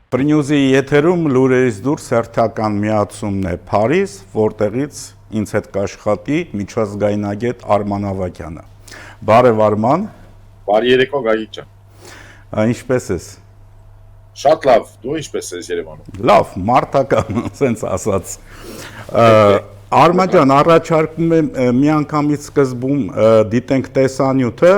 Պրինյուզի եթերում լուրերից դուրս հերթական միացումն է Փարիզ, որտեղից ինձ հետ կաշխատի միջազգայնագետ Արման Ավագյանը։ Բարև Արման։ Բարի երեկո Գագիկ ջան։ Ինչպե՞ս ես։ Շատ լավ, դու ինչպե՞ս ես Երևանում։ Լավ, մարտական, ասենց ասած։ Արման ջան, առաջարկում եմ միանգամից սկզբում դիտենք տեսանյութը,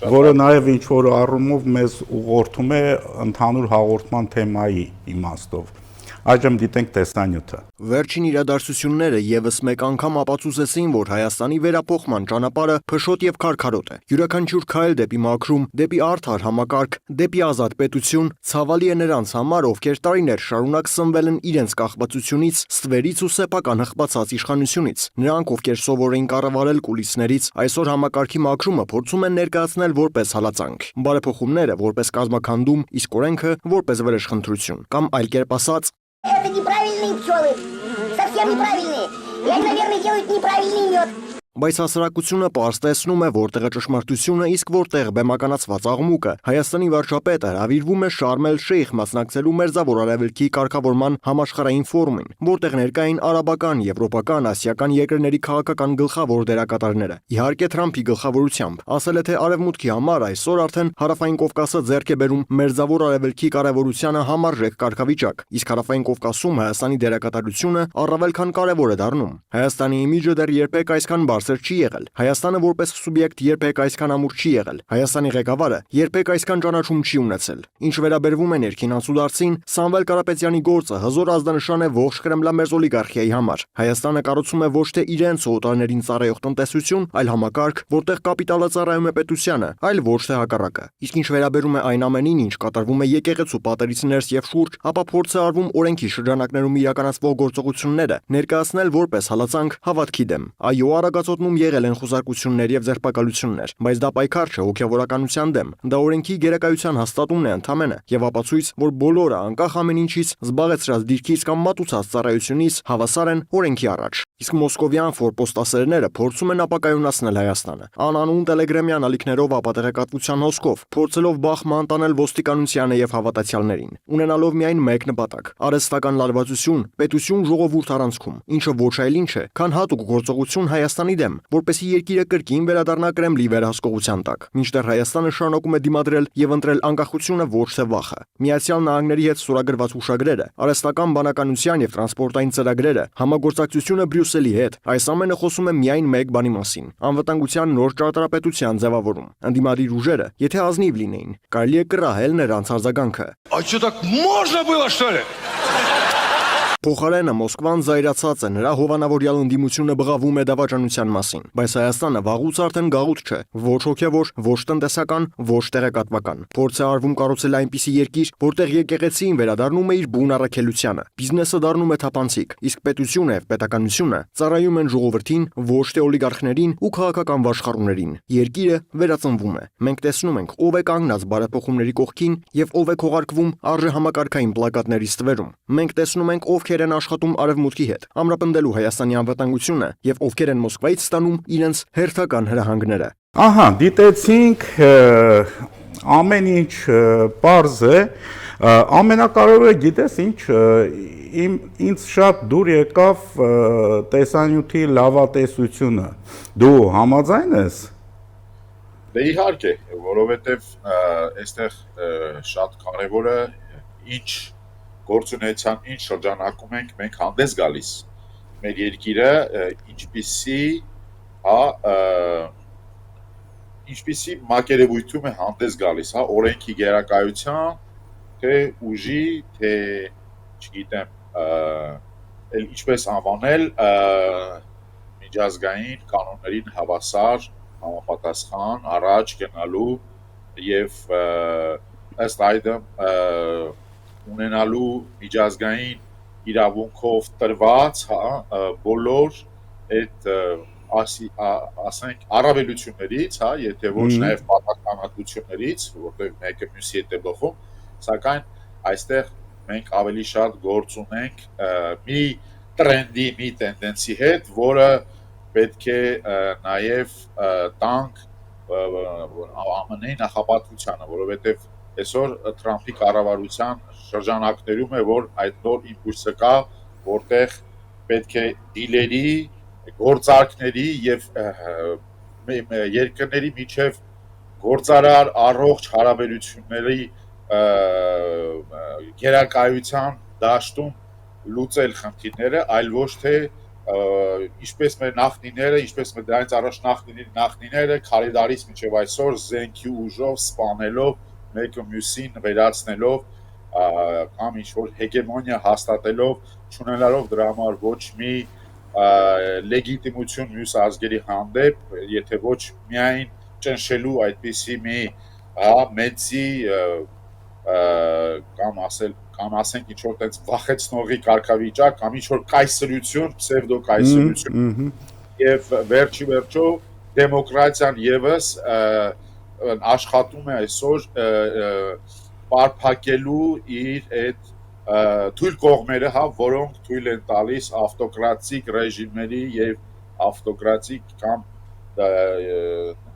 որը նաև ինչ-որ առումով մեզ ուղղորդում է ընդհանուր հաղորդման թեմայի իմաստով։ Այժմ դիտենք տեսանյութը։ Վերջին իրադարձությունները եւս մեկ անգամ ապացուցեցին, որ Հայաստանի վերափոխման ճանապարհը փշոտ եւ քարքարոտ է։ Յուրաքանչյուր քայլ դեպի մաքրում, դեպի արդար համակարգ, դեպի ազատ պետություն ցավալի է նրանց համար, ովքեր տարիներ շարունակ սնվել են իրենց կախվածությունից, ստվերից ու սեփական հղբացած իշխանությունից։ Նրանք, ովքեր սովոր էին կառավարել կուլիսներից, այսօր համակարգի մաքրումը փորձում են ներկայացնել որպես հալածանք։ Բարեփոխումները որպես կազմաքանդում, իսկ օրենքը որպես վրեժխնդրություն, կամ այլ կերպ ասած, это неправильные пчелы, совсем неправильные, и они, наверное, делают неправильный мед. Բայց հասարակությունը պարզ տեսնում է, որտեղ է ճշմարտությունը, իսկ որտեղ բեմականացված աղմուկը։ Հայաստանի վարչապետը հրավիրվում է Շարմ էլ-Շեյխ մասնակցելու Մերձավոր Արևելքի կարգավորման համաշխարհային ֆորումին, որտեղ ներկա էին արաբական, եվրոպական, ասիական երկրների քաղաքական գլխավոր դերակատարները։ Իհարկե Թրամփի գլխավորությամբ ասել է, թե Արևմուտքի համար այսօր արդեն Հարավային Կովկասը ձեռք է բերում Մերձավոր Արևելքի կառավարությանը համարժեք կարգավիճակ, իսկ Հարավային Կովկասում Հայաստանի դերակատարությունը առավել քան կարևոր է դառնում։ Հայաստանի իմիջը դեռ երբեք այսքան բարձր չի եղել։ Հայաստանը որպես սուբյեկտ երբեք այսքան ամուր չի եղել։ Հայաստանի ղեկավարը երբեք այսքան ճանաչում չի ունեցել։ Ինչ վերաբերվում է ներքին անցուդարձին, Սամվել Կարապետյանի գործը հզոր ազդանշան է ողջ կրեմլամերձ օլիգարխիայի համար։ Հայաստանը կառուցում է ոչ թե իրենց օտարներին ծառայող տնտեսություն, այլ համակարգ, որտեղ կապիտալը ծառայում է պետությանը, այլ ոչ թե հակառակը։ Իսկ ինչ վերաբերում է այն ամենին, ինչ կատարվում է եկեղեցու պատերից ներս եւ շուրջ, ապա փորձ է արվում օրենքի շրջանակներում իրականացվող գործողությունները ներկայացնել որպես հալածանք հավատքի դեմ։ Այո, արագածոտնում եղել են խոզարկություններ եւ ձերբակալություններ, բայց դա պայքար չէ հոգեվորականության դեմ։ Դա օրենքի գերակայության հաստատումն է ընդամենը եւ ապացույց, որ բոլորը անկախ ամեն ինչից, զբաղեցրած դիրքից կամ մատուցած ծառայությունից հավասար են օրենքի առաջ։ Իսկ մոսկովյան ֆորպոստասերները փորձում են ապակայունացնել Հայաստանը։ Անանուն տելեգրամյան ալիքներով ապատեղեկատվության հոսքով, փորձելով բախման տանել ոստիկանությանը եւ հավատացյալներին, ունենալով միայն մեկ նպատակ՝ արհեստական լարվածություն, պետություն ժողովուրդ առանցքում, ինչը ոչ այլ ինչ է, քան հատուկ գործողություն Հայաստանի դեմ, որպեսզի երկիրը կրկին վերադառնա Կրեմլի վերահսկողության տակ։ Մինչդեռ Հայաստանը շարունակում է դիմադրել եւ ընտրել անկախությունը ոչ թե վախը։ Միացյալ Նահանգների հետ ստորագրված հուշագրերը, արհեստական բանականության եւ տրանսպորտային ծրագրերը, համագործակցությունը Բրյուսելի հետ, այս ամենը խոսում է միայն մեկ բանի մասին՝ անվտանգության նոր ճարտարապետության ձևավորում։ Ընդդիմադիր ուժերը, եթե ազնիվ լինեին, կարելի է կռահել նրանց արձագանքը։ А что, так можно было, что ли? Փոխարենը Մոսկվան զայրացած է, նրա հովանավորյալ ընդդիմությունը բղավում է դավաճանության մասին, բայց Հայաստանը վաղուց արդեն գաղութ չէ, ոչ հոգևոր, ոչ տնտեսական, ոչ տեղեկատվական։ Փորձ է արվում կառուցել այնպիսի երկիր, որտեղ եկեղեցին վերադառնում է իր բուն առաքելությանը, բիզնեսը դառնում է թափանցիկ, իսկ պետությունը եւ պետականությունը ծառայում են ժողովրդին, ոչ թե օլիգարխներին ու քաղաքական վաշխառուներին։ Երկիրը վերածնվում է։ Մենք տեսնում ենք, ով է կանգնած բարեփոխումների կողքին եւ ով է քողարկվում արժեհամակարգային պլակատների ստվերում։ Մենք տեսնում ենք ովքեր են աշխատում Արևմուտքի հետ, ամրապնդելու Հայաստանի անվտանգությունը եւ ովքեր են Մոսկվայից ստանում իրենց հերթական հրահանգները։ Ահա, դիտեցինք ամեն ինչ պարզ է, ամենակարևորը գիտես ինչ, ինձ շատ դուր եկավ տեսանյութի լավատեսությունը։ Դու համաձայն ես։ Դե իհարկե, որովհետև այստեղ շատ կարևորը ինչ գործունեության ինչ շրջանակում ենք մենք հանդես գալիս։ Մեր երկիրը ինչպիսի մակերևույթում է հանդես գալիս, օրենքի գերակայության, թե ուժի, թե չգիտեմ, ինչպես անվանել, միջազգային կանոններին հավասար, համապատասխան, առաջ գնալու եւ ըստ այդմ ունենալու միջազգային իրավունքով տրված բոլոր այդ ասենք առավելություններից, եթե ոչ նաև պատասխանատվություններից, որտեղ մեկը մյուսի հետ է բխում, սակայն այստեղ մենք ավելի շատ գործ ունենք մի տրենդի, մի տենդենսի հետ, որը պետք է նաև տանք ԱՄՆ-ի նախապատվությանը, որովհետև այսօր Թրամփի կառավարության շրջանակներում է, որ այդ նոր իմպուլսը կա, որտեղ պետք է դիլերի, գործարքների եւ երկրների միջև գործարար առողջ հարաբերությունների գերակայության դաշտում լուծել խնդիրները, այլ ոչ թե ինչպես մեր նախնիները, ինչպես մեր դրանից առաջ նախնիները քարիդարից մինչև այսօր զենքի ուժով սպանելով մեկը մյուսին վերացնելով կամ ինչ-որ հեգեմոնիա հաստատելով, չունենալով դրա համար ոչ մի լեգիտիմություն մյուս ազգերի հանդեպ, եթե ոչ միայն ճնշելու այդպիսի մի մեծի կամ ասենք ինչ-որ տենց վախեցնողի կարգավիճակ, կամ ինչ-որ կայսրություն, պսևդո-կայսրություն եւ վերջի վերջո դեմոկրատիան եւս աշխատում է այսօր պարփակելու իր այդ թույլ կողմերը, որոնք թույլ են տալիս ավտոկրատիկ ռեժիմների եւ ավտոկրատիկ կամ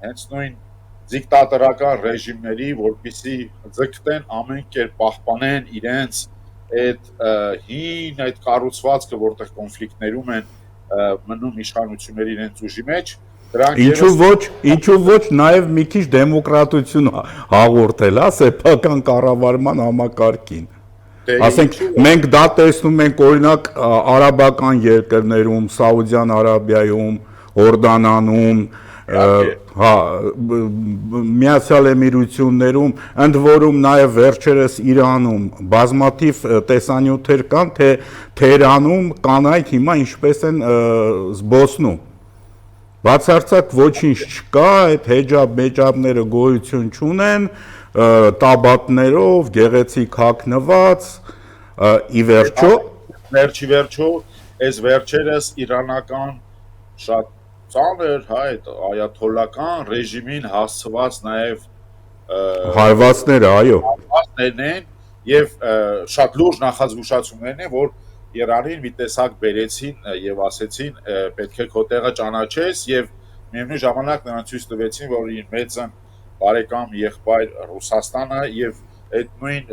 հենց նույն դիկտատորական ռեժիմների, որպեսզի ձգտեն ամեն կերպ պահպանեն իրենց այդ հին այդ կառուցվածքը, որտեղ կոնֆլիկտներում են մնում իշխանությունների իրենց ուժի մեջ, Ինչու ոչ նաև մի քիչ դեմոկրատություն հաղորդել, սեփական կառավարման համակարգին։ Ասենք մենք դա տեսնում ենք օրինակ արաբական երկրներում, Սաուդյան Արաբիայում, Հորդանանում, Միացյալ Էմիրություններում, ընդ որում նաև վերջերս Իրանում բազմաթիվ տեսանյութեր կան, թե Թեհրանում կանայք հիմա ինչպես են զբոսնում։ Բացարձակ ոչինչ չկա, այդ հեջաբ-մեջաբները գոյություն չունեն, տաբատներով, գեղեցիկ հագնված, ի վերջո վերջո, այս վերջերս իրանական շատ ծանր այդ այաթոլական ռեժիմին հասցված նաև հարվածները, այո, հարվածներն են եւ շատ լուրջ նախազգուշացումներն են, որ Իրանին մի տեսակ բերեցին եւ ասեցին պետք է քո տեղը ճանաչես եւ միևնույն ժամանակ նրան ցույց տվեցին, որ իր մեծն բարեկամ եղբայր Ռուսաստանը եւ այդ նույն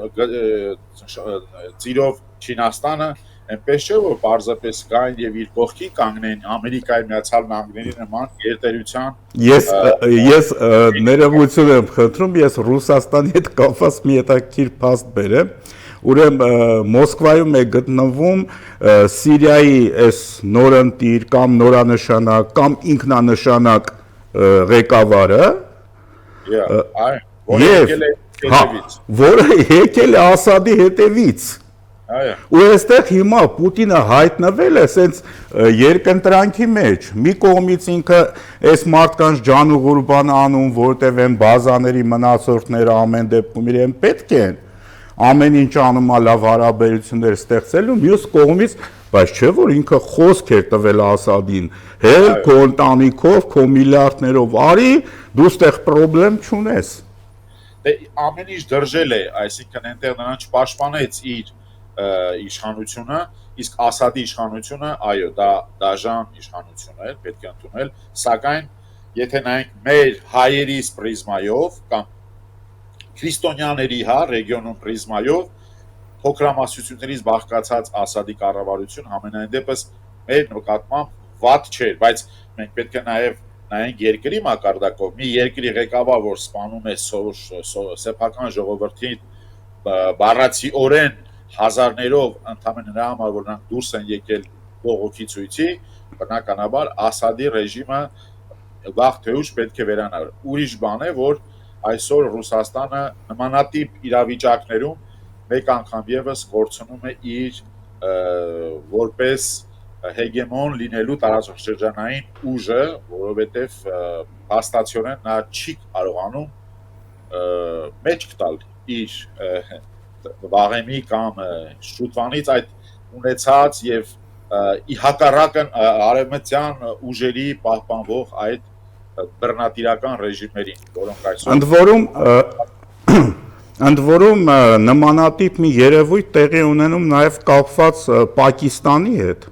ծիրով Չինաստանը այնպես չէ, որ պարզապես գային եւ իր կողքի կանգնեն Ամերիկայի Միացյալ Նահանգների նման գերտերության։ Ես ներողություն եմ խնդրում, ես Ռուսաստանի հետ կապված մի հետաքրքիր փաստ բերեմ։ Ուրեմն Մոսկվայում է գտնվում Սիրիայի այս նորընտիր կամ նորանշանակ կամ ինքնանշանակ ղեկավարը, որը եկել է Ասադի հետևից։ Ու այստեղ հիմա Պուտինը հայտնվել է սենց երկընտրանքի մեջ, մի կողմից ինքը այս մարդկանց ջան ու ղուրբան անում, որտև են բազաների մնացորդները ամեն դեպքում իրեն պետք են, ամեն ինչ անում է լավ հարաբերություններ ստեղծելու, մյուս կողմից, բայց չէ որ ինքը խոսք էր տվել Ասադին, հել քո ընտանիքով, քո միլիարդներով արի, դու ստեղ պրոբլեմ չունես։ Դե ամեն ինչ դրժել է, այսինքն այնտեղ նրան չպաշտպանեց իր իշխանությունը, իսկ Ասադի իշխանությունը, այո, դա դաժան իշխանություն է, պետք է ընդունել, սակայն եթե նայենք մեր հայերիս պրիզմայով կամ քրիստոնյաների ռեգիոնում պրիզմայով փոքրամասնություններից բաղկացած Ասադի կառավարություն համենայն դեպս մեր նկատմամբ վատ չէր, բայց մենք պետք է նաև նայենք երկրի մակարդակով, մի երկրի ղեկավար, որ սպանում է սեփական ժողովրդին բառացիորեն հազարներով ընդամենը նրա համար, որ նրանք դուրս են եկել բողոքի ցույցի, բնականաբար Ասադի ռեժիմը վաղ թե ուշ պետք է վերանա։ Ուրիշ բան է, որ այսօր Ռուսաստանը նմանատիպ իրավիճակներում մեկ անգամ եւս կորցնում է իր որպես հեգեմոն լինելու տարածաշրջանային ուժը, որովհետեւ հաստատորեն նա չի կարողանում մեջք տալ իր վաղեմի կամ շուտվանից այդ ունեցած եւ ի հակառակն արևմտյան ուժերի պահպանվող այդ բռնատիրական ռեժիմներին, որոնք այսօր ընդ որում նմանատիպ մի երևույթ տեղի ունենում նաև կապված Պակիստանի հետ։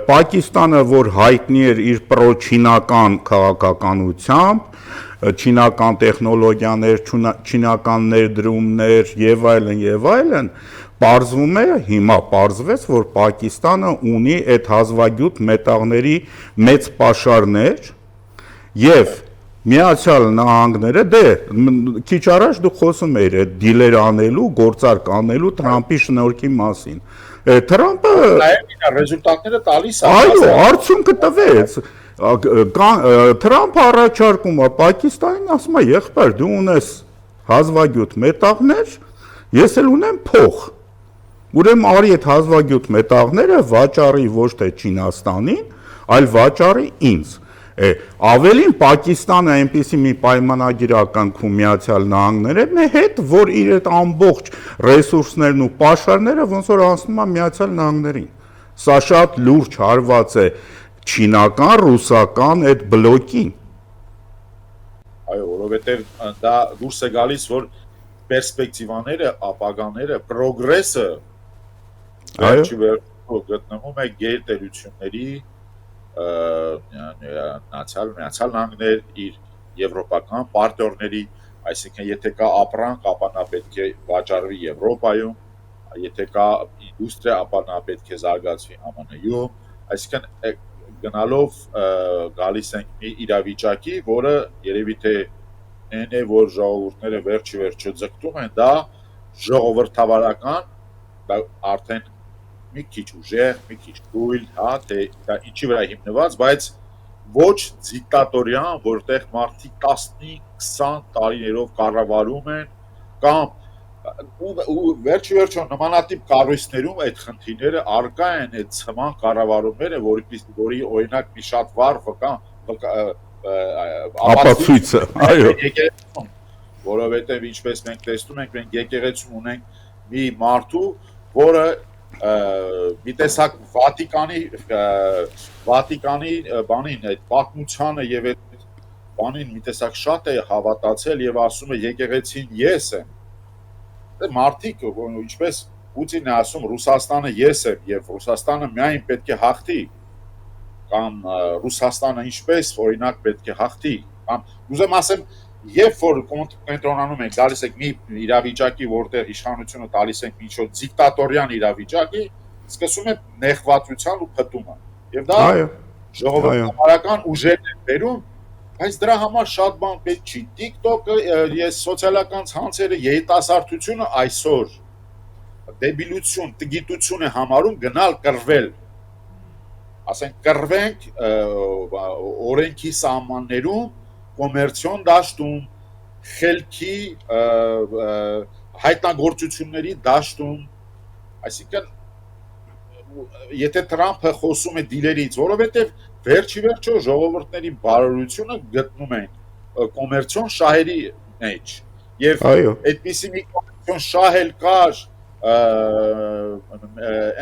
Պակիստանը, որ հայտնի էր իր պրոչինական քաղաքականությամբ, չինական տեխնոլոգիաներ, չինական ներդրումներ եւ այլն, պարզվում է, հիմա պարզվեց, որ Պակիստանը ունի այդ հազվագյուտ մետաղների մեծ պաշարներ եւ Միացյալ Նահանգները քիչ առաջ դու խոսում էիր այդ դիլեր անելու, գործարք անելու Թրամփի շնորհքի մասին։ Թրամփը ռեզուլտատները տալիս է։ Այո, արդյունքը տվեց։ Թրամփը առաջարկում է Պակիստանին, ասում է, եղբայր, դու ունես հազվագյուտ մետաղներ, ես էլ ունեմ փող։ Ուրեմն արի այդ հազվագյուտ մետաղները վաճառի ոչ թե Չինաստանին, այլ վաճառի ինձ։ Ավելին Պակիստանը այնպիսի մի պայմանագիր ակնքում Միացյալ Նահանգների հետ, որ իր այդ ամբողջ ռեսուրսներն ու պաշարները ոնց որ անցնում է Միացյալ Նահանգներին։ Սա շատ լուրջ հարված է չինական, ռուսական այդ բլոկին։ Այո, որովհետև դա դուրս է գալիս, որ պերսպեկտիվաները, ապագաները, պրոգրեսը գտնվում է գերտերությունների Միացյալ Նահանգներ իր եվրոպական պարտներների, այսինքն եթե կա ապրանք, ապա նա պետք է վաճառվի Եվրոպայում, եթե կա ինդուստրիա, ապա նա պետք է զարգացվի ԱՄՆ-ում, այսինքն գնալով գալիս ենք մի իրավիճակի, որը երևի թե այն է, որ ժողովուրդները վերջը ձգտում են, դա ժողովրդավարական, դա արդեն մի քիչ ուժեղ, մի քիչ թույլ, հա, թե դա ինչի վրա հիմնված, բայց ոչ դիկտատորիան, որտեղ մարդիկ 15-20 տարիներով կառավարում են, կամ ու վերջը նմանատիպ կառույցներում այդ խնդիրները առկա են, այդ ցման կառավարումները, որի օրինակ մի շատ վառ ապացույցը, այո, որովհետև ինչպես մենք տեսնում ենք, մենք եկեղեցում ունենք մի մարդու, որը մի տեսակ Վատիկանի բանին, այդ պատմությանը եւ այդ բանին մի տեսակ շատ է հավատացել եւ ասում է եկեղեցին ես եմ։ Մարդիկ, ինչպես Պուտինն է ասում, Ռուսաստանը ես եմ եւ Ռուսաստանը միայն պետք է հաղթի, կամ Ռուսաստանը ինչպես օրինակ պետք է հաղթի, կամ ուզեմ ասեմ, երբ որ կենտրոնանում ենք, գալիս ենք մի իրավիճակի, որտեղ իշխանությունը տալիս ենք ինչ-որ դիկտատորիան իրավիճակի, սկսում է նեղվածության ու փտումը։ Եվ դա ժողովրդական ուժերն են բերում, բայց դրա համար շատ բան պետք չի։ TikTok-ը, ես սոցիալական ցանցերը, երիտասարդությունը այսօր դեբիլություն, տգիտություն է համարում գնալ կռվել։ Ասենք կռվենք օրենքի սահմաններում, կոմերցիոն դաշտում, խելքի հայտնագործությունների դաշտում, այսինքն եթե Թրամփը խոսում է դիլերից, որովհետև վերջո ժողովուրդների բարօրությունը գտնում են կոմերցիոն շահերի մեջ, եւ այդպիսի մի կոմերցիոն շահ էլ կար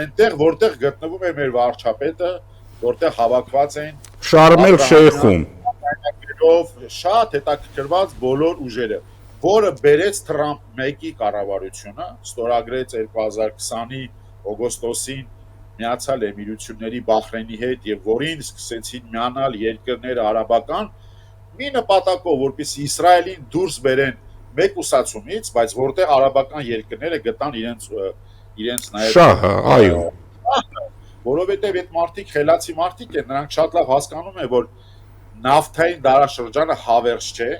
այնտեղ, որտեղ գտնվում է մեր վարչապետը, որտեղ հավաքված են Շարմել Շեյխում շատ հետաքրքրված բոլոր ուժերը, որը բերեց Թրամփ 1-ի կառավարությունը, ստորագրեց 2020-ի օգոստոսին Միացյալ Էմիրությունների Բահրեյնի հետ եւ որին սկսեցին միանալ երկրները արաբական, մի նպատակով, որպեսզի Իսրայելին դուրս բերեն մեկուսացումից, բայց որտեղ արաբական երկրները գտան իրենց նաեւ շահը, այո, որովհետեւ այդ մարդիկ խելացի մարդիկ են, նրանք շատ լավ հասկանում են, որ նավթային դարաշրջանը հավերժ չէ,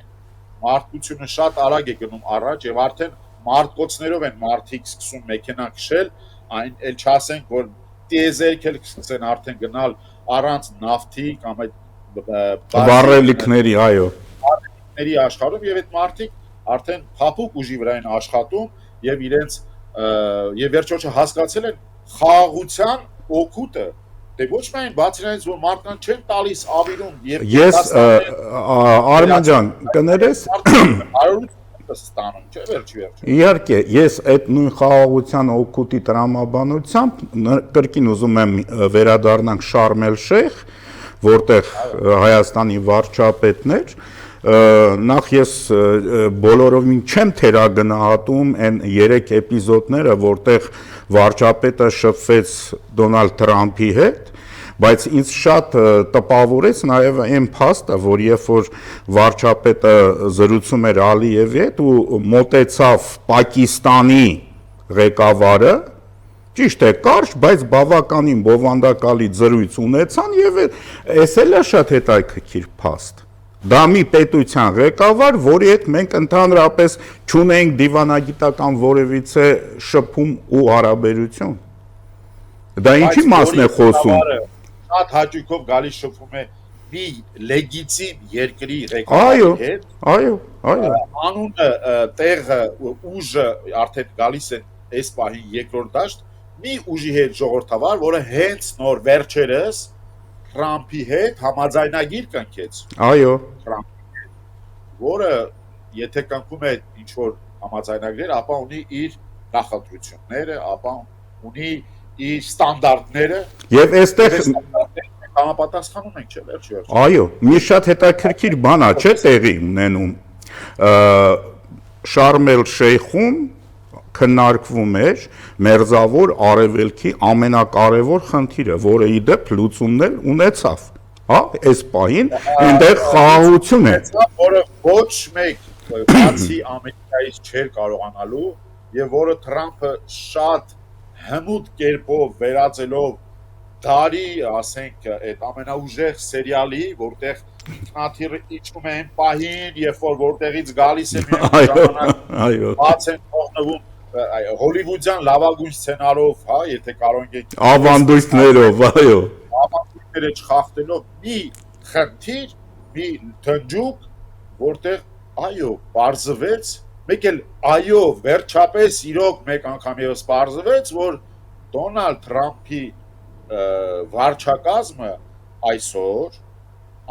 մարդկությունը շատ արագ է գնում առաջ եւ արդեն մարտկոցներով են մարդիկ սկսում մեքենա քշել, այն էլ չասենք, որ տիեզերք էլ սկսեն արդեն գնալ առանց նավթի կամ այդ վառելիքների, այո, վառելիքների աշխարհում եւ այդ մարդիկ արդեն փափուկ ուժի վրա են աշխատում եւ իրենց եւ վերջոչը հասկացել են խաղաղության օգուտը։ Դե ոչ միայն բացի նրանից, որ մարդկանց չեն տալիս ավիրում եւ ես Արման ջան, կներես ստանում, չէ՞ վերջի։ Իհարկե, ես այդ նույն խաղաղության օգուտի տրամաբանությամբ կրկին ուզում եմ վերադառնանք Շարմ էլ Շեյխ, որտեղ Հայաստանի վարչապետն էր, նախ ես բոլորովին չեմ թերագնահատում այն 3 էպիզոդները, որտեղ վարչապետը շփվեց Դոնալդ Թրամփի հետ, Բայց ինձ շատ տպավորեց նաև այն փաստը, որ երբ որ վարչապետը զրուցում էր Ալիևի հետ ու մոտեցավ Պակիստանի ղեկավարը, ճիշտ է, կարճ, բայց բավականին բովանդակալի զրույց ունեցան եւ էս էլ է շատ հետաքրքիր փաստ։ Դա մի պետության ղեկավար, որի հետ մենք ընդհանրապես չունենք դիվանագիտական որևիցե շփում ու հարաբերություն։ Դա ինչի մասն է խոսում։ Շատ հաճույքով գալիս շփվում է մի լեգիտիմ երկրի ղեկավարի հետ։ Այո։ Անունը, տեղը, ուժը արդեն գալիս է այս պահին երկրորդ դաշտ, մի ուժի հետ ժողովրդավար, որը հենց նոր վերջերս Թրամփի հետ համաձայնագիր կնքեց։ Այո։ Որը եթե կնքում է ինչ-որ համաձայնագրեր, ապա ունի իր նախընտրությունները, ապա ունի իր ստանդարտները։ Եվ այստեղ համապատասխանում ենք, չէ՞, վերջի։ Այո, մի շատ հետաքրքիր բան է, չէ՞, տեղի ունենում։ Շարմ էլ Շեյխում քննարկվում էր Մերձավոր Արևելքի ամենակարևոր խնդիրը, որը ի դեպ լուծումն էլ ունեցավ։ Հա, այս պահին այնտեղ խաղաղություն է։ Որը ոչ մեկ բացի Ամերիկայից չէր կարողանալու եւ որը Թրամփը շատ հմուտ կերպով վերածելով դարի, ասենք, այդ ամենաուժեղ սերիալի, որտեղ ինքնաթիռը իջնում է այն պահին, երբ որ որտեղից գալիս է միայն ժամանակ, բաց են թողնվում հոլիվուդյան լավագույն սցենարով, հա, եթե կարող ենք ավանդույթներով, այո, ավանդույթները չխախտելով մի խնդիր, մի թնջուկ, որտեղ այո, բարձվեց, մեկ էլ այո, վերջապես իրոք մեկ անգամ եւս բարձվեց, որ Դոնալդ Թրամփի վարչակազմը այսօր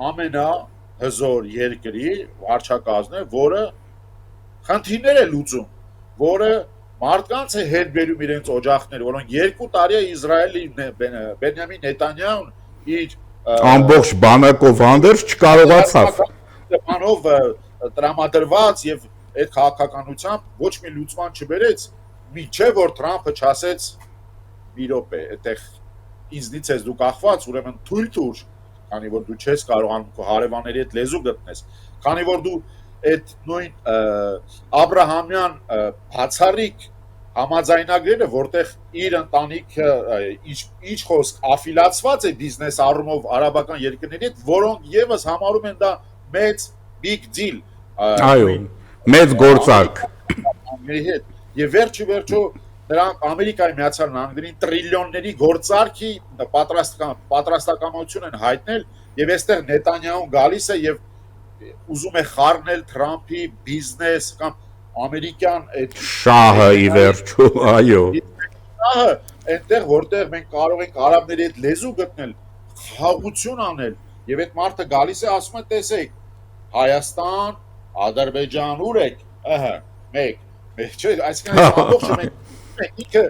ամենահզոր երկրի վարչակազմն է, որը խնդիրներ է լուծում, որը մարդկանց է հետ բերում իրենց օջախները, որոնք 2 տարի է Իսրայելի Բենյամին Նետանյահուն իր ամբողջ բանակով հանդերձ չկարողացավ բանով տրամադրված եւ այդ քաղաքականությամբ ոչ մի լուծման չբերեց, միջև որ Թրամփը չասեց մի րոպե, այդտեղ ինձնից ես դու կախված, ուրեմն թույլ տուր, քանի որ դու չես կարողանում քո հարևանների հետ լեզու գտնես, քանի որ դու այդ նույն Աբրահամյան բացառիկ համաձայնագրերը, որտեղ իր ընտանիքը ինչ խոսք աֆիլացված է բիզնես առումով արաբական երկրների հետ, որոնք եւս համարում են դա մեծ big deal, այո, մեծ գործարք հետ, եւ վերջո նրանք Ամերիկայի Միացյալ Նահանգներին տրիլիոնների գործարքի պատրաստակամություն են հայտնել եւ այստեղ Նետանյահուն գալիս է եւ ուզում է խառնել Թրամփի բիզնես կամ ամերիկյան այդ շահը ի վերջո, այո։ Շահը այնտեղ որտեղ մենք կարող ենք արաբների հետ լեզու գտնել, խաղաղություն անել եւ այդ մարդը գալիս է ասում է տեսեք Հայաստան, Ադրբեջան ուր եք, ըհը, մեկ չէ, այսինքն ամբողջը մենք ինքը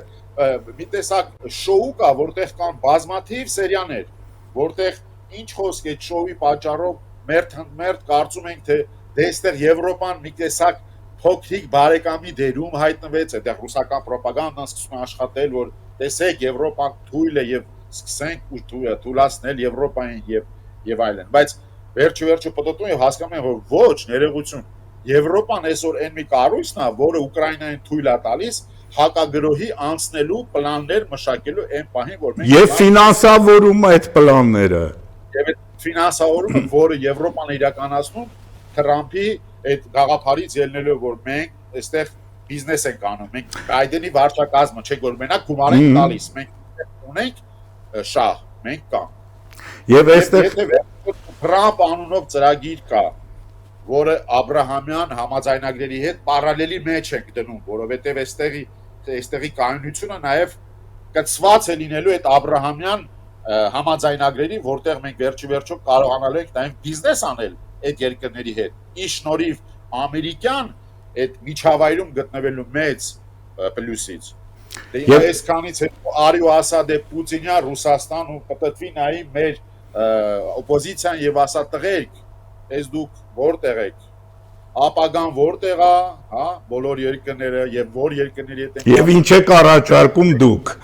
մի տեսակ շոու կա, որտեղ կան բազմաթիվ սերիաներ, որտեղ ինչ խոսք այդ շոուի պատճառով մերթ կարծում ենք, թե դեստեղ Եվրոպան մի տեսակ փոքրիկ բարեկամի դերում հայտնվեց, այդտեղ ռուսական ռոպագանդան սկսում է աշխատել, որ տեսեք Եվրոպան թույլ է եւ սկսենք թույլացնել Եվրոպային եւ այլն, բայց վերջը պատտում եւ հասկանում են, որ ոչ, ներողություն, Եվրոպան այսօր այն մի կառույցն է, որը Ուկրաինային թույլ է տալիս հակագրոհի անցնելու պլաններ մշակելու այն պահին, որ մենք եւ ֆինանսավորում այդ պլանները եւ այդ ֆինանսավորումը, որը Եվրոպան է իրականացնում Թրամփի այդ գաղափարից ելնելով, որ մենք այստեղ բիզնես ենք անում, մենք Բայդենի վարչակազմը չենք, որ մենակ գումար ենք տալիս, մենք ունենք շահ, մենք կան եւ այստեղ Թրամփ անունով ծրագիր կա, որը Աբրահամյան համաձայնագրերի հետ պարալելի մեջ ենք դնում, որովհետև այստեղի կայունությունը նաև կցված է լինելու այդ Աբրահամյան համաձայնագրերի, որտեղ մենք վերջո կարողանալու ենք նաև բիզնես անել այդ երկրների հետ։ Ի շնորհիվ ամերիկյան այդ միջավայրում գտնվելու մեծ պլյուսից։ Դե այսքանից հետո արի ու ասա դե Պուտինյա Ռուսաստան ու պատտվի նայի մեր օպոզիցիան եւ ասա տղերք, այս դուք որտեղ եք, ապագան որտեղ է, հա, բոլոր երկրները եւ որ երկրների հետ են։ Եվ ինչ եք առաջարկում դուք։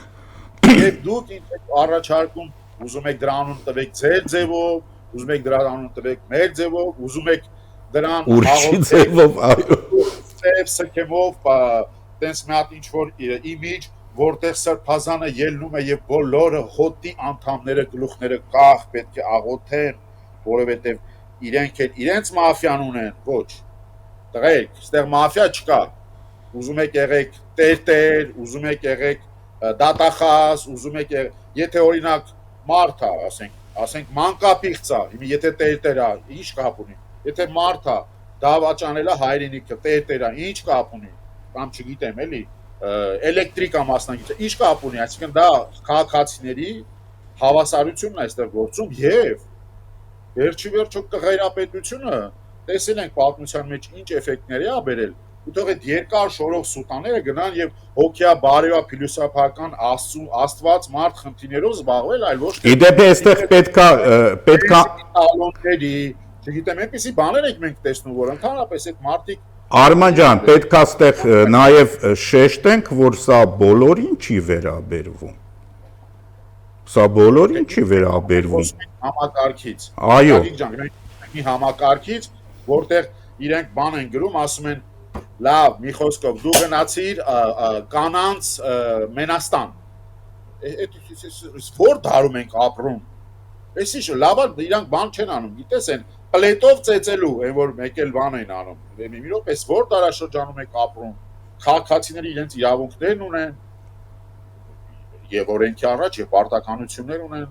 Եվ դուք ինչ եք առաջարկում ուզում եք դրա անուն տվեք ձեր ձևով, ուզում եք դրա անուն տվեք մեր ձևով, ուզում եք դրան Ուրիշի ձևով, այո։ սքեմով, տենց մի հատ ինչ-որ իմիջ, որտեղ Սրբազանը ելնում է եւ բոլորը հոտի անդամները, գլուխները կախ պետք է աղոթեն, որովհետեւ իրենք էլ իրենց մաֆիան ունեն, ոչ։ Տղերք, այստեղ մաֆիա չկա։ Ուզում եք եղեք տեր, ուզում եք եղեք դատախազ, ուզում եք եթե օրինակ մարդ է, ասենք մանկապիղծ է, եթե տեր է, ինչ կապ ունի։ Եթե մարդ է, դավաճանել է հայրենիքը, տեր է, ինչ կապ ունի, կամ չգիտեմ, էլի, էլեկտրիկա մասնագիտ, ինչ կապ ունի, այսինքն դա քաղաքացիների հավասարությունն է այստեղ գործում եւ վերջի վերջո կղերապետությունը տեսել ենք պատմության մեջ ինչ էֆեկտների է բերել։ Ու թող այդ երկար շորող սուտաները գնան եւ հոգիա բարեվա փիլիսոփական աստված մարդ խնդիրներով զբաղվել, այլ ոչ թե Իդեպ այստեղ պետքա տալոնների, չգիտեմ, այնպեսի բաներ ենք մենք տեսնում, որ ընդհանրապես այդ մարդիկ Արման ջան, պետքա այստեղ նաև շեշտենք, որ սա բոլորին չի վերաբերվում։ Սա բոլորին չի վերաբերվում։ Համակարգից։ Այո։ Մի համակարգից, որտեղ իրենք բան են գրում, ասում են լավ, մի խոսքով դու գնացիր կանանց Մենաստան։ Որ դարում ենք ապրում։ Էսի շո լավ իրանք բան չեն անում, գիտես են պլետով ծեծելու, այն որ մեկ էլ բան են անում։ Մի րոպե, որ դարաշրջանում եք ապրում։ Քաղաքացիները իրենց իրավունքներն ունեն, եւ օրենքի առաջ եւ պարտականություններ ունեն,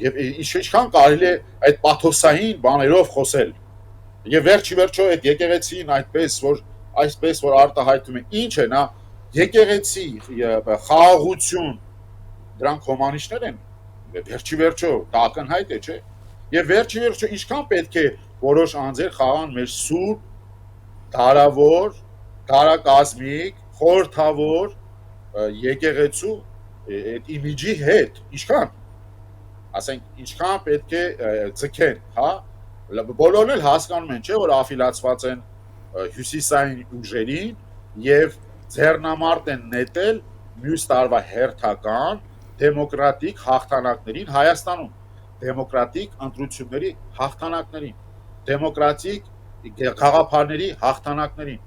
եւ ինչքան կարելի է այդ պաթոսային բաներով խոսել։ Եվ վերջի վերջո այդ եկեղեցին այսպես որ արտահայտում է, ինչ է նա եկեղեցի խաղաղություն, դրանք հոմանիշներ են, վերջի վերջո դա ակնհայտ է, չէ՞։ Եվ վերջի վերջո ինչքան պետք է որոշ անձեր խաղան մեր սուրբ, դարավոր, դարակազմիկ, խորհրդավոր եկեղեցու այդ իմիջի հետ, ինչքան, ասենք, ինչքան պետք է ձգեն, հա, բոլորն էլ հասկանում են, չէ, որ աֆիլացված են հյուսիսային ուժերին եւ ձեռնամարտ են նետել մյուս տարվա հերթական դեմոկրատիկ հաղթանակներին Հայաստանում, դեմոկրատիկ ընտրությունների հաղթանակներին, դեմոկրատիկ գաղափարների հաղթանակներին,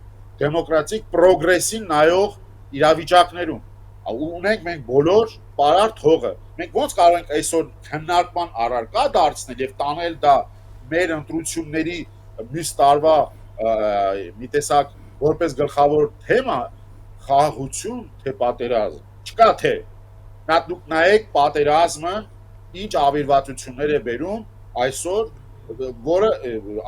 դեմոկրատիկ պրոգրեսին նայող իրավիճակներում։ Ունենք մենք բոլոր պարարտ հողը։ Մենք ոնց կարող ենք այսօր քննարկման առարկա դարձնել եւ տանել դա մեր ընտրությունների մյուս տարվա մի տեսակ որպես գլխավոր թեմա խաղաղություն թե պատերազմ։ Չկա թե։ Դուք նայեք պատերազմը ինչ ավիրվածություններ է բերում այսօր, որը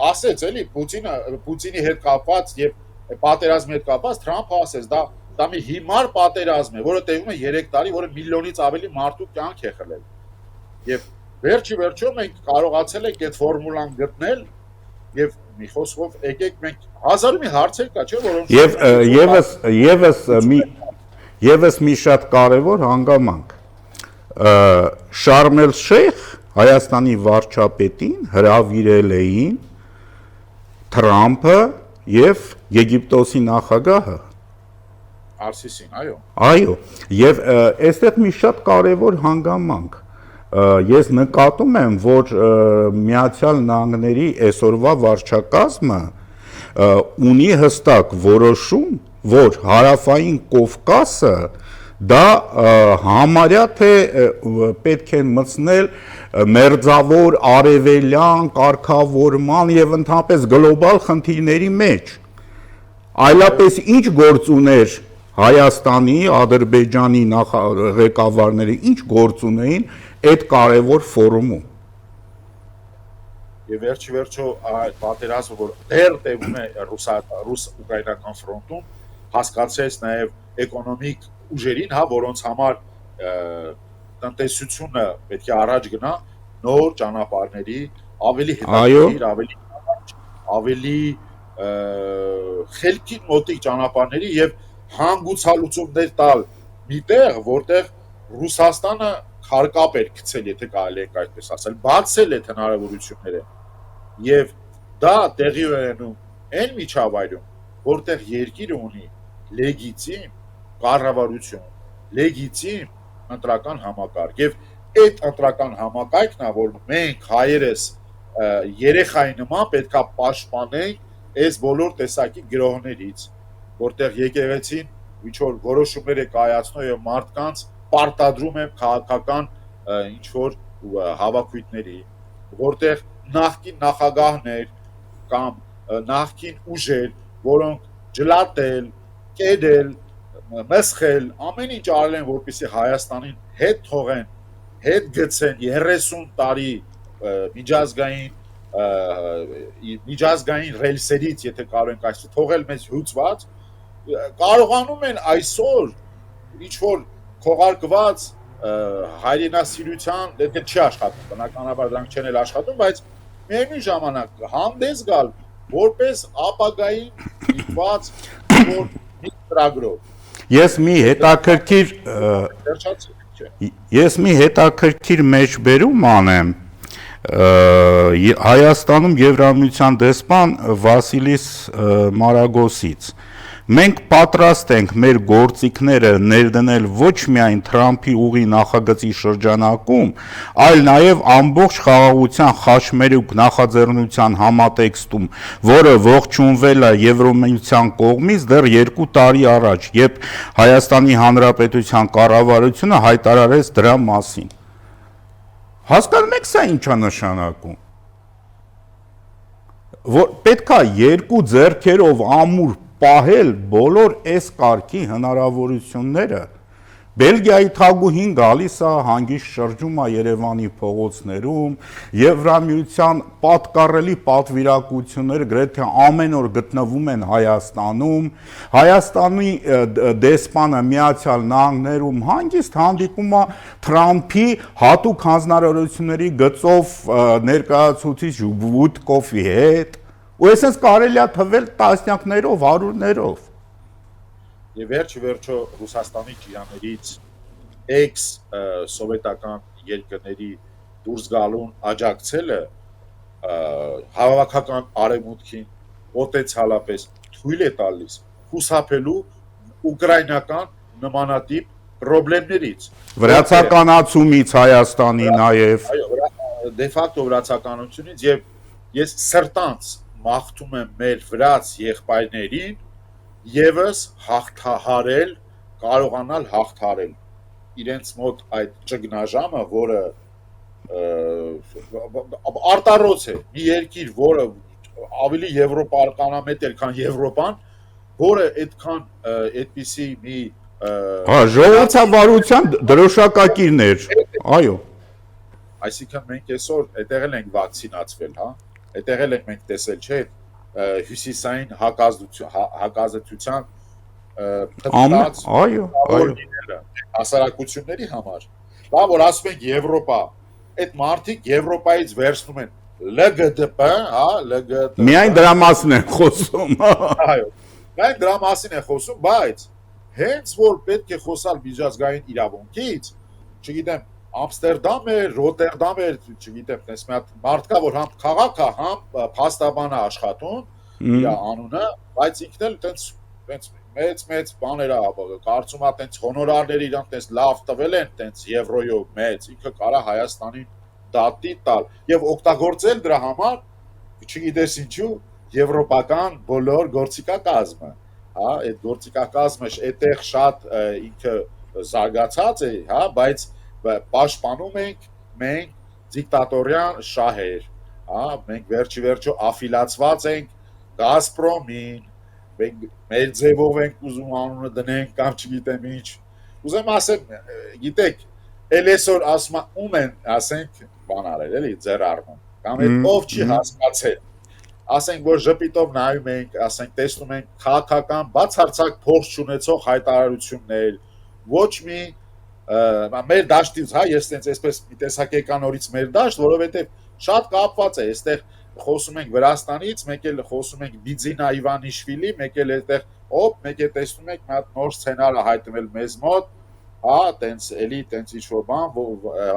ասեց էլի Պուտինի հետ կապված եւ պատերազմի հետ կապված Թրամփը ասեց դա մի հիմար պատերազմ է, որը տևում է 3 տարի, որը միլիոնից ավելի մարդու կյանք է խլել։ Եվ վերջի վերջո մենք կարողացել ենք այդ ֆորմուլան գտնել եւ մի խոսքով եկեք մենք հազար մի հարցեր կա, չէ՞, որոնց Եվս մի շատ կարևոր հանգամանք։ Շարմ էլ-Շեյխ Հայաստանի վարչապետին հրավիրել էին Թրամփը եւ Եգիպտոսի նախագահը Արսիսին, այո։ Այո, եւ այստեղ մի շատ կարևոր հանգամանք։ Ես նկատում եմ, որ Միացյալ Նահանգների այսօրվա վարչակազմը ունի հստակ որոշում, որ հարավային Կովկասը դա համարյա թե պետք է մտցնել մերձավոր արևելյան կարգավորման եւ ընդհանրապես գլոբալ խնդիրների մեջ։ Այլապես ինչ գործ ուներ Հայաստանի, Ադրբեջանի ղեկավարները, ինչ գործ ունեին այդ կարևոր ֆորումում։ Եվ վերջի վերջո այդ պատերազմը, որ դեռ տևում է ռուս-ուկրաինական ֆրոնտում, հասկացեց նաև էկոնոմիկ ուժերին, հա, որոնց համար տնտեսությունը պետք է առաջ գնա նոր ճանապարհների, ավելի հետաքրքիր, ավելի խելքին մոտիկ ճանապարհների եւ հանգուցալուծումներ տալ միտեղ, որտեղ Ռուսաստանը քարկապ էր գցել, եթե կարելի է այդպես ասել, բացել այդ հնարավորությունները եւ դա տեղի ունենում այն միջավայրում, որտեղ երկիրը ունի լեգիտիմ կառավարություն, լեգիտիմ ընտրական համակարգ եւ այդ ընտրական համակայքն է, որ մենք հայերս երեխայի նման պետքա պաշտպանենք այս բոլոր տեսակի գրոհներից, որտեղ եկեղեցին ինչ որ որոշումներ է կայացնում եւ մարդկանց պարտադրում է քաղաքական ինչ որ հավաքույթների, որտեղ նախկին նախագահներ կամ նախկին ուժեր, որոնք ջլատել, կերել, մսխել, ամեն ինչ արել են, որպեսզի Հայաստանին հետ թողեն, հետ գցեն 30 տարի միջազգային ռելսերից, եթե կարող ենք այսպես թողել մեզ հյուծված, կարողանում են այսօր ինչ որ քողարկված հայրենասիրության, դե չի աշխատում, բնականաբար դրանք չեն էլ աշխատում, բայց միևնույն ժամանակ հանդես գալ որպես ապագային դիտված որ մի ծրագրով։ Ես մի հետաքրքիր մեջբերում անեմ Հայաստանում Եվրամիության դեսպան Վասիլիս Մարագոսից։ Մենք պատրաստ ենք մեր գործիքները ներդնել ոչ միայն Թրամփի ուղի նախագծի շրջանակում, այլ նաև ամբողջ խաղաղության խաչմերուկ նախաձեռնության համատեքստում, որը ողջունվել է Եվրամիության կողմից դեռ 2 տարի առաջ, երբ Հայաստանի Հանրապետության կառավարությունը հայտարարեց դրա մասին։ Հասկանում եք սա ինչ է նշանակում։ Որ պետքա 2 ձեռքերով ամուր պահել բոլոր այս կարգի հնարավորությունները, Բելգիայի թագուհին գալիս է հանգիստ շրջում է Երևանի փողոցներում, Եվրամիության պատկառելի պատվիրակությունները գրեթե ամեն օր գտնվում են Հայաստանում, Հայաստանի դեսպանը Միացյալ Նահանգներում հանգիստ հանդիպում է Թրամփի հատուկ հանձնարարությունների գծով ներկայացուցիչ Վուդկոֆի հետ, ու այսպես կարելի է թվել տասնյակներով, հարյուրներով։ Եվ վերջը Ռուսաստանի ճիրաներից էքս սովետական երկրների դուրս գալուն աջակցելը հավաքական արևմուտքին պոտենցիալապես թույլ է տալիս խուսափելու ուկրաինական նմանատիպ պրոբլեմներից։ Վրացականացումից Հայաստանի նաև։ Այո, դե ֆակտո վրացականությունից եւ ես սրտանց մաղթում եմ մեր վրաց եղբայրներին եւս հաղթահարել, կարողանալ հաղթահարել իրենց մոտ այդ ճգնաժամը, որը արտառոց է, մի երկիր, որը ավելի եվրոպականամետ էր, քան Եվրոպան, որը այդքան այդպիսի մի ժողովրդավարության դրոշակակիրն էր, այո։ Այսինքն մենք այսօր այդտեղ ենք վակցինացվել, հա, այդտեղ ենք մենք տեսել, չէ՞, հյուսիսային հակազդեցության այո, հասարակությունների համար։ Դա որ ասում ենք Եվրոպա, այդ մարդիկ Եվրոպայից վերցնում են ԼԳԴՊ, հա, ԼԳԴՊ։ Միայն դրա մասին են խոսում։ Այո, միայն դրա մասին են խոսում, բայց հենց որ պետք է խոսալ միջազգային իրավունքից, չգիտեմ, Ամստերդամ է, Ռոտերդամ է, չգիտեմ, տես մի հատ մարդ կա, որ համ քաղաք է, համ փաստաբան է աշխատում, իր անունը, բայց ինքն էլ տենց մեծ բաներ է, կարծում է տենց հոնորարները իրան տենց լավ տվել են, տենց եվրոյով մեծ, ինքը կարա Հայաստանին դատի տալ եւ օգտագործել դրա համար, չգիտես ինչու, եվրոպական բոլոր գործիքակազմը, հա, այդ գործիքակազմը այդտեղ շատ ինքը զարգացած է, հա, բայց պաշտպանում ենք մենք դիկտատորյան շահեր, հա, մենք վերջի աֆիլացված ենք Գազպրոմին, մենք մեր ձևով ենք ուզում անունը դնենք կամ չգիտեմ ինչ, ուզեմ ասեմ, գիտեք, էլ այսօր ասում ում են, ասենք, բան արել, էլի, ձեր առնում, կամ այդ ով չի հասկացել, ասենք, որ ժպիտով նայում ենք, ասենք, տեսնում ենք քաղաքական բացարձակ փորձ չունեցող հայտարարություններ, ոչ մի մեր դաշտից, հա, ես տենց այսպես մի տեսակ եկանորից մեր դաշտ, որովհետև շատ կապված է, այստեղ խոսում ենք Վրաստանից, մեկ էլ խոսում ենք Բիձինա Իվանիշվիլի, մեկ էլ այդտեղ մեկ էլ տեսնում ենք մի հատ նոր սցենար է հայտնվել մեզ մոտ, հա, տենց էլի տենց ինչ-որ բան,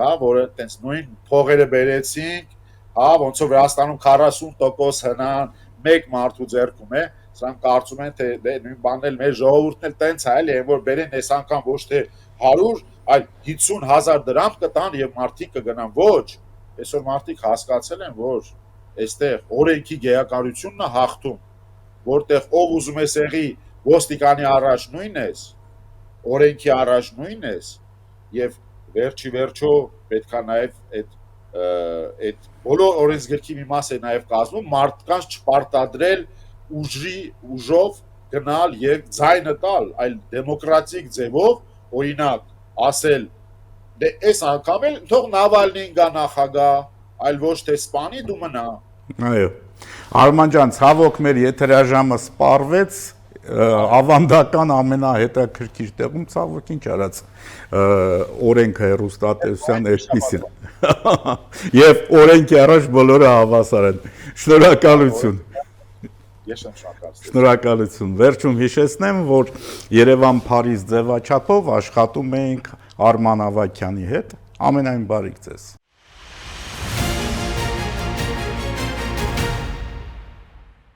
հա, որը տենց նույն փողերը բերեցինք, հա, ոնց որ Վրաստանում 40% հնան մեկ մարդու ձեռքում է, Սրանք կարծում են թե դե նույն բանն էլ մեր ժողովուրդն էլ տենց է, էլի, որ բերեն այս անգամ ոչ թե 100, այլ 50,000 դրամ կտան եւ մարդիկ կգնան։ Ոչ, այսօր մարդիկ հասկացել են, որ այստեղ օրենքի գեյակարությունն է հաղթում, որտեղ ով ուզում է եղի ոստիկանի առաջ նույնն ես, օրենքի առաջ նույնն ես եւ վերջի վերջո պետքա նաեւ այդ բոլոր օրենսգրքի մի մաս է նաեւ կազմում մարդկանց չպարտադրել ուժով գնալ եւ ձայնը տալ, այլ դեմոկրատիկ ձևով օրինակ ասել դե այս անգամ էլ թող Նավալնին գա նախագահ, այլ ոչ թե սպանի դու մնա։ Այո։ Արման ջան, ցավոք մեր եթերաժամը սպառվեց, ավանդական ամենահետաքրքիր տեղում ցավոք ինչ արած օրենքը հեռուստատեսության այսպիսին։ Եվ օրենքի առաջ բոլորը հավասար են։ Շնորհակալություն։ Ես եմ շնորհակալ։ Շնորհակալություն։ Վերջում հիշեցնեմ, որ Երևան-Փարիզ ձևաչափով աշխատում էինք Արման Ավագյանի հետ։ Ամենայն բարիք ձեզ։